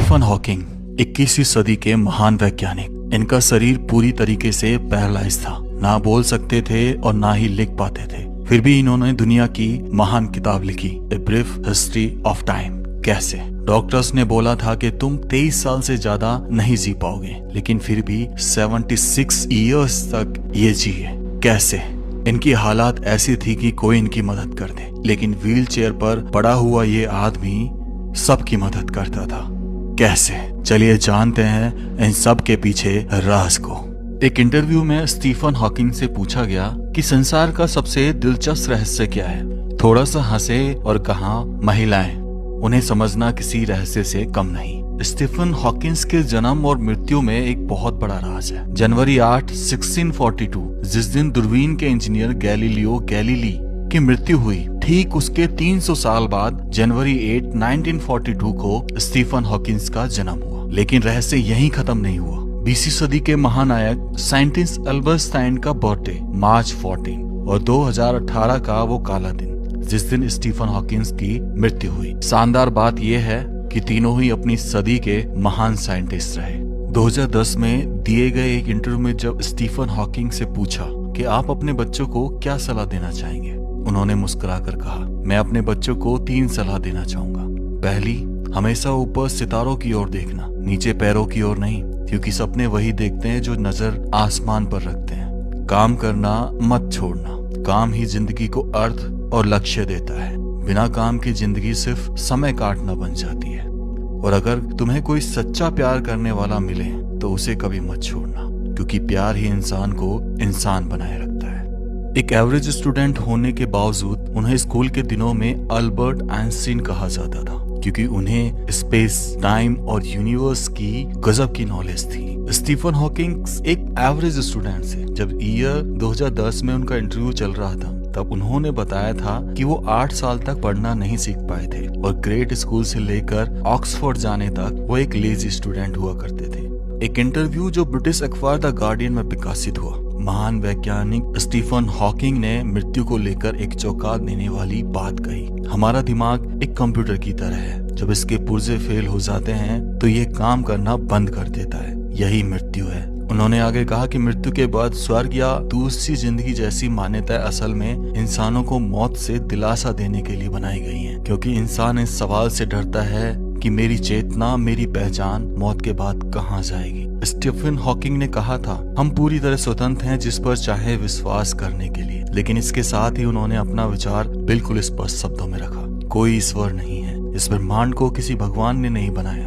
Stephen Hawking 21वीं सदी के महान वैज्ञानिक। इनका शरीर पूरी तरीके से पैरालाइज था, ना बोल सकते थे और ना ही लिख पाते थे। फिर भी इन्होंने दुनिया की महान किताब लिखी, a brief history of time. कैसे? डॉक्टर्स ने बोला था कि तुम 23 साल से ज्यादा नहीं जी पाओगे, लेकिन फिर भी 76 ईयर्स तक ये जिए। कैसे? इनकी हालात ऐसी थी कि कोई इनकी मदद कर दे, लेकिन व्हील चेयर पर पड़ा हुआ ये आदमी सबकी मदद करता था। कैसे? चलिए जानते हैं इन सब के पीछे राज को। एक इंटरव्यू में स्टीफन हॉकिंग से पूछा गया कि संसार का सबसे दिलचस्प रहस्य क्या है। थोड़ा सा हंसे और कहा, महिलाएं। उन्हें समझना किसी रहस्य से कम नहीं। स्टीफन हॉकिंस के जन्म और मृत्यु में एक बहुत बड़ा राज है। जनवरी 8, 1642, जिस दिन दूरबीन के इंजीनियर गैलीलियो गैलीली की मृत्यु हुई, ठीक उसके 300 साल बाद जनवरी 8, 1942 को स्टीफन हॉकिंस का जन्म हुआ। लेकिन रहस्य यहीं खत्म नहीं हुआ। 20वीं सदी के महानायक साइंटिस्ट अल्बर्ट आइंस्टाइन का बर्थडे मार्च 14 और 2018 का वो काला दिन जिस दिन स्टीफन हॉकिंस की मृत्यु हुई। शानदार बात यह है कि तीनों ही अपनी सदी के महान साइंटिस्ट रहे। 2010 में दिए गए एक इंटरव्यू में जब स्टीफन हॉकिंग से पूछा कि आप अपने बच्चों को क्या सलाह देना चाहेंगे, उन्होंने मुस्कुराकर कहा, मैं अपने बच्चों को 3 सलाह देना चाहूंगा। पहली, हमेशा ऊपर सितारों की ओर देखना, नीचे पैरों की ओर नहीं, क्योंकि सपने वही देखते हैं जो नजर आसमान पर रखते हैं। काम करना मत छोड़ना, काम ही जिंदगी को अर्थ और लक्ष्य देता है। बिना काम की जिंदगी सिर्फ समय काटना बन जाती है। और अगर तुम्हें कोई सच्चा प्यार करने वाला मिले तो उसे कभी मत छोड़ना, क्योंकि प्यार ही इंसान को इंसान बनाए रखता है। एक एवरेज स्टूडेंट होने के बावजूद उन्हें स्कूल के दिनों में अल्बर्ट आइंस्टीन कहा जाता था, क्योंकि उन्हें स्पेस, टाइम और यूनिवर्स की गजब की नॉलेज थी। स्टीफन हॉकिंग एक एवरेज स्टूडेंट से जब ईयर 2010 में उनका इंटरव्यू चल रहा था, तब उन्होंने बताया था कि वो 8 साल तक पढ़ना नहीं सीख पाए थे और ग्रेड स्कूल से लेकर ऑक्सफोर्ड जाने तक वो एक लेजी स्टूडेंट हुआ करते थे। एक इंटरव्यू जो ब्रिटिश अखबार द गार्डियन में प्रकाशित हुआ, महान वैज्ञानिक स्टीफन हॉकिंग ने मृत्यु को लेकर एक चौंका देने वाली बात कही। हमारा दिमाग एक कंप्यूटर की तरह है, जब इसके पुर्जे फेल हो जाते हैं तो ये काम करना बंद कर देता है। यही मृत्यु है। उन्होंने आगे कहा कि मृत्यु के बाद स्वर्ग या दूसरी जिंदगी जैसी मान्यताएं असल में इंसानों को मौत से दिलासा देने के लिए बनाई गई हैं, क्योंकि इंसान इस सवाल से डरता है कि मेरी चेतना, मेरी पहचान मौत के बाद कहाँ जाएगी। स्टीफन हॉकिंग ने कहा था, हम पूरी तरह स्वतंत्र हैं जिस पर चाहे विश्वास करने के लिए। लेकिन इसके साथ ही उन्होंने अपना विचार बिल्कुल स्पष्ट शब्दों में रखा, कोई ईश्वर नहीं है। इस ब्रह्मांड को किसी भगवान ने नहीं बनाया।